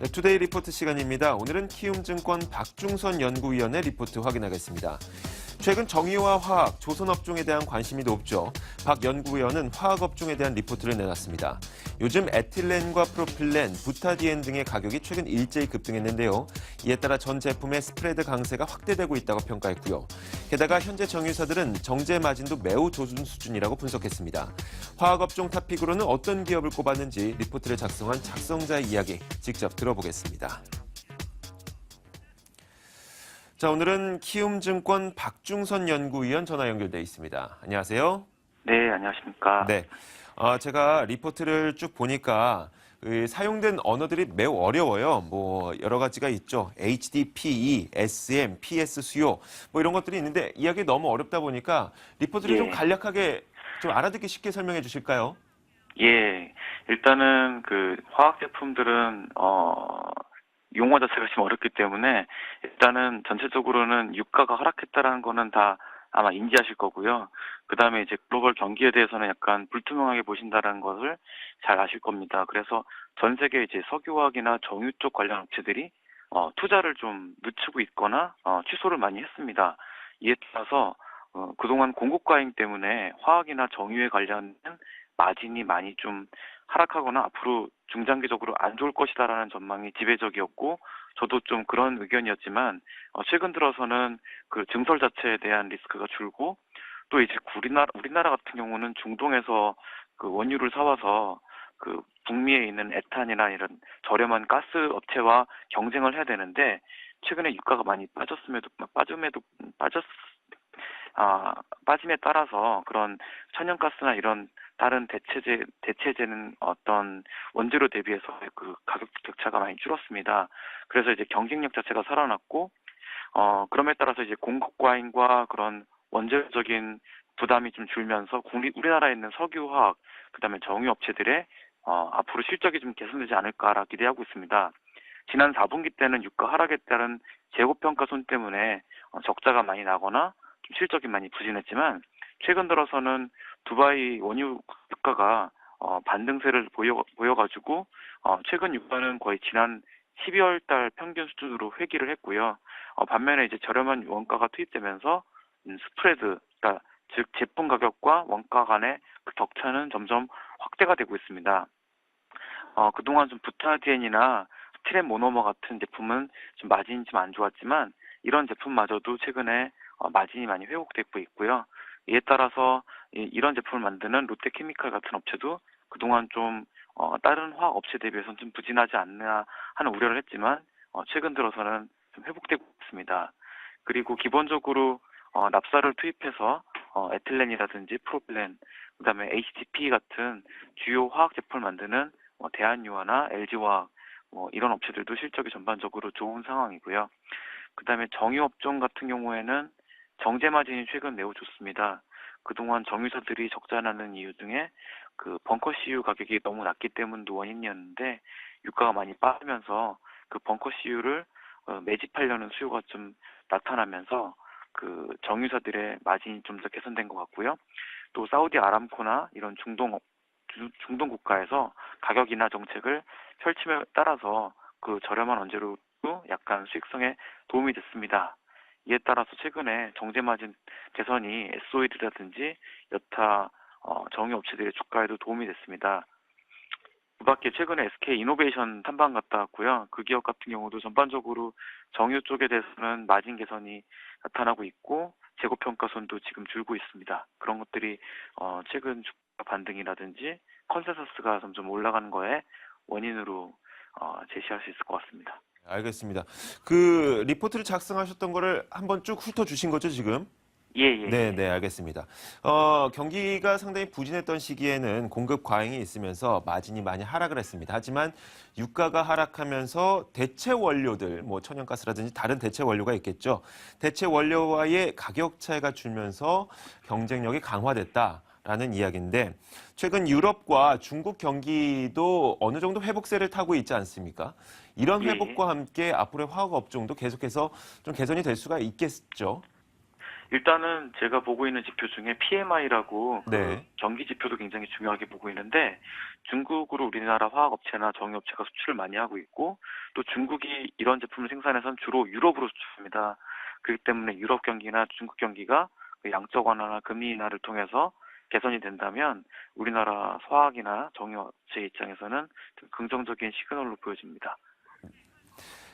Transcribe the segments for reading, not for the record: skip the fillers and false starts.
네, 투데이 리포트 시간입니다. 오늘은 키움증권 박중선 연구위원의 리포트 확인하겠습니다. 최근 정유와 화학, 조선업종에 대한 관심이 높죠. 박 연구위원은 화학업종에 대한 리포트를 내놨습니다. 요즘 에틸렌과 프로필렌, 부타디엔 등의 가격이 최근 일제히 급등했는데요. 이에 따라 전 제품의 스프레드 강세가 확대되고 있다고 평가했고요. 게다가 현재 정유사들은 정제 마진도 매우 좁은 수준이라고 분석했습니다. 화학업종 탑픽으로는 어떤 기업을 꼽았는지 리포트를 작성한 작성자의 이야기 직접 들어보겠습니다. 자, 오늘은 키움증권 박중선 연구위원 전화 연결돼 있습니다. 안녕하세요. 네, 안녕하십니까. 네, 제가 리포트를 쭉 보니까 사용된 언어들이 매우 어려워요. 뭐 여러 가지가 있죠. HDPE, SM, PS 수요 뭐 이런 것들이 있는데 이야기 너무 어렵다 보니까 리포트를 좀 간략하게 좀 알아듣기 쉽게 설명해 주실까요? 예, 일단은 그 화학 제품들은 용어 자체가 좀 어렵기 때문에 일단은 전체적으로는 유가가 하락했다라는 거는 다 아마 인지하실 거고요. 그 다음에 이제 글로벌 경기에 대해서는 약간 불투명하게 보신다라는 것을 잘 아실 겁니다. 그래서 전 세계 이제 석유화학이나 정유 쪽 관련 업체들이 투자를 좀 늦추고 있거나 취소를 많이 했습니다. 이에 따라서 그동안 공급 과잉 때문에 화학이나 정유에 관련된 마진이 많이 좀 하락하거나 앞으로 중장기적으로 안 좋을 것이다라는 전망이 지배적이었고 저도 좀 그런 의견이었지만 최근 들어서는 그 증설 자체에 대한 리스크가 줄고 또 이제 우리나라 같은 경우는 중동에서 그 원유를 사와서 그 북미에 있는 에탄이나 이런 저렴한 가스 업체와 경쟁을 해야 되는데 최근에 유가가 많이 빠짐에 따라서 그런 천연가스나 이런 다른 대체제는 어떤 원재료 대비해서 그 가격 격차가 많이 줄었습니다. 그래서 이제 경쟁력 자체가 살아났고, 그럼에 따라서 이제 공급 과잉과 그런 원재료적인 부담이 좀 줄면서 우리나라에 있는 석유화학, 그다음에 정유 업체들의 앞으로 실적이 좀 개선되지 않을까라 기대하고 있습니다. 지난 4분기 때는 유가 하락에 따른 재고평가 손 때문에 적자가 많이 나거나 좀 실적이 많이 부진했지만 최근 들어서는 두바이 원유 유가가 반등세를 보여가지고 최근 유가는 거의 지난 12월 달 평균 수준으로 회귀를 했고요. 반면에 이제 저렴한 원가가 투입되면서 스프레드, 그러니까 즉 제품 가격과 원가 간의 그 격차는 점점 확대가 되고 있습니다. 그동안 좀 부타디엔이나 스티렌 모노머 같은 제품은 좀 마진이 좀 안 좋았지만 이런 제품마저도 최근에 마진이 많이 회복되고 있고요. 이에 따라서 이런 제품을 만드는 롯데케미칼 같은 업체도 그동안 좀 다른 화학 업체 대비해서는 좀 부진하지 않나 하는 우려를 했지만 최근 들어서는 좀 회복되고 있습니다. 그리고 기본적으로 납사를 투입해서 에틸렌이라든지 프로필렌, 그다음에 HDPE 같은 주요 화학 제품을 만드는 대한유화나 LG화학 이런 업체들도 실적이 전반적으로 좋은 상황이고요. 그다음에 정유 업종 같은 경우에는 정제 마진이 최근 매우 좋습니다. 그동안 정유사들이 적자 나는 이유 중에 그 벙커 CU 가격이 너무 낮기 때문도 원인이었는데 유가가 많이 빠지면서 그 벙커 CU를 매집하려는 수요가 좀 나타나면서 그 정유사들의 마진이 좀 더 개선된 것 같고요. 또 사우디 아람코나 이런 중동 국가에서 가격이나 정책을 펼침에 따라서 그 저렴한 원재료도 약간 수익성에 도움이 됐습니다. 이에 따라서 최근에 정제 마진 개선이 SOL이라든지 여타 정유 업체들의 주가에도 도움이 됐습니다. 그 밖에 최근에 SK 이노베이션 탐방 갔다 왔고요. 그 기업 같은 경우도 전반적으로 정유 쪽에 대해서는 마진 개선이 나타나고 있고 재고평가손도 지금 줄고 있습니다. 그런 것들이 최근 주가 반등이라든지 컨센서스가 점점 올라가는 거에 원인으로 제시할 수 있을 것 같습니다. 알겠습니다. 그 리포트를 작성하셨던 거를 한번 쭉 훑어주신 거죠, 지금? 네, 네, 알겠습니다. 경기가 상당히 부진했던 시기에는 공급 과잉이 있으면서 마진이 많이 하락을 했습니다. 하지만 유가가 하락하면서 대체 원료들, 뭐 천연가스라든지 다른 대체 원료가 있겠죠. 대체 원료와의 가격 차이가 줄면서 경쟁력이 강화됐다라는 이야기인데 최근 유럽과 중국 경기도 어느 정도 회복세를 타고 있지 않습니까? 이런 회복과 함께 앞으로의 화학 업종도 계속해서 좀 개선이 될 수가 있겠죠. 일단은 제가 보고 있는 지표 중에 PMI라고 네. 경기 지표도 굉장히 중요하게 보고 있는데 중국으로 우리나라 화학업체나 정유업체가 수출을 많이 하고 있고 또 중국이 이런 제품을 생산해서는 주로 유럽으로 수출합니다. 그렇기 때문에 유럽 경기나 중국 경기가 그 양적 완화나 금리 인하를 통해서 개선이 된다면 우리나라 화학이나 정유업체 입장에서는 좀 긍정적인 시그널로 보여집니다.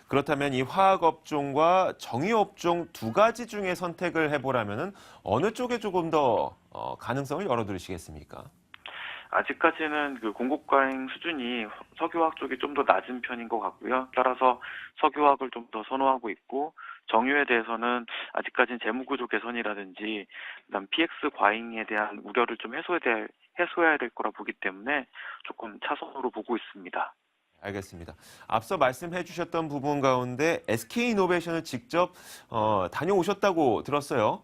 그렇다면 이 화학업종과 정유업종 두 가지 중에 선택을 해보라면은 어느 쪽에 조금 더 가능성을 열어두시겠습니까? 아직까지는 그 공급과잉 수준이 석유화학 쪽이 좀 더 낮은 편인 것 같고요. 따라서 석유화학을 좀 더 선호하고 있고 정유에 대해서는 아직까지는 재무구조 개선이라든지 그다음 PX 과잉에 대한 우려를 좀 해소해야 될 거라 보기 때문에 조금 차선으로 보고 있습니다. 알겠습니다. 앞서 말씀해 주셨던 부분 가운데 SK이노베이션을 직접 다녀오셨다고 들었어요.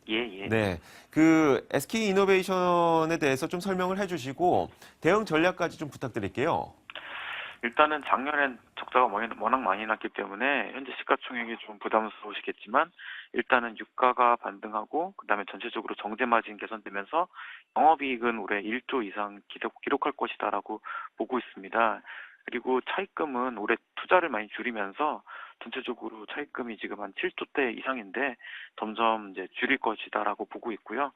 예, 예. 네. 그 SK이노베이션에 대해서 좀 설명을 해 주시고 대응 전략까지 좀 부탁드릴게요. 일단은 작년엔 적자가 워낙 많이 났기 때문에 현재 시가총액이 좀 부담스러우시겠지만 일단은 유가가 반등하고 그다음에 전체적으로 정제 마진 개선되면서 영업이익은 올해 1조 이상 기록할 것이다라고 보고 있습니다. 그리고 차입금은 올해 투자를 많이 줄이면서 전체적으로 차입금이 지금 한 7조대 이상인데 점점 이제 줄일 것이다라고 보고 있고요.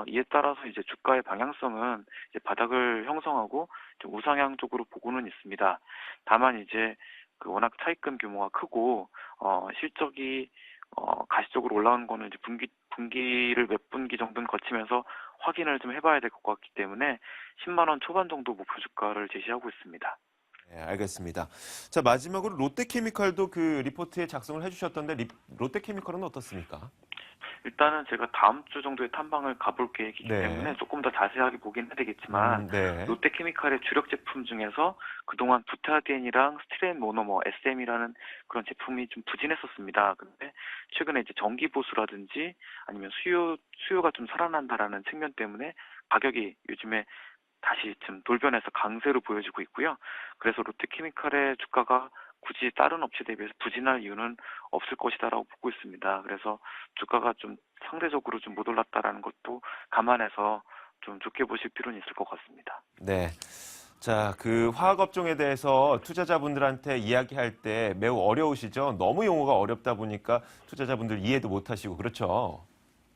이에 따라서 이제 주가의 방향성은 이제 바닥을 형성하고 좀 우상향 쪽으로 보고는 있습니다. 다만 이제 그 워낙 차입금 규모가 크고 실적이 가시적으로 올라오는 거는 이제 분기를 몇 분기 정도는 거치면서 확인을 좀 해봐야 될 것 같기 때문에 10만 원 초반 정도 목표 주가를 제시하고 있습니다. 네, 알겠습니다. 자, 마지막으로 롯데케미칼도 그 리포트에 작성을 해 주셨던데 롯데케미칼은 어떻습니까? 일단은 제가 다음 주 정도에 탐방을 가볼 계획이기 네. 때문에 조금 더 자세하게 보긴 해야 되겠지만 네. 롯데케미칼의 주력 제품 중에서 그동안 부타디엔이랑 스티렌 모노머 SM이라는 그런 제품이 좀 부진했었습니다. 근데 최근에 이제 정기 보수라든지 아니면 수요가 좀 살아난다라는 측면 때문에 가격이 요즘에 다시 좀 돌변해서 강세로 보여지고 있고요. 그래서 롯데케미칼의 주가가 굳이 다른 업체 대비해서 부진할 이유는 없을 것이다라고 보고 있습니다. 그래서 주가가 좀 상대적으로 좀 못 올랐다라는 것도 감안해서 좀 좋게 보실 필요는 있을 것 같습니다. 네. 자, 그 화학업종에 대해서 투자자분들한테 이야기할 때 매우 어려우시죠? 너무 용어가 어렵다 보니까 투자자분들 이해도 못 하시고 그렇죠?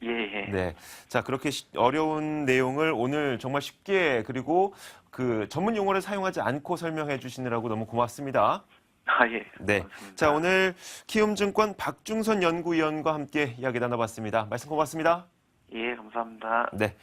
예, 예. 네. 자, 그렇게 어려운 내용을 오늘 정말 쉽게 그리고 그 전문 용어를 사용하지 않고 설명해 주시느라고 너무 고맙습니다. 아, 예. 네. 고맙습니다. 자, 오늘 키움증권 박중선 연구위원과 함께 이야기 나눠봤습니다. 말씀 고맙습니다. 예, 감사합니다. 네.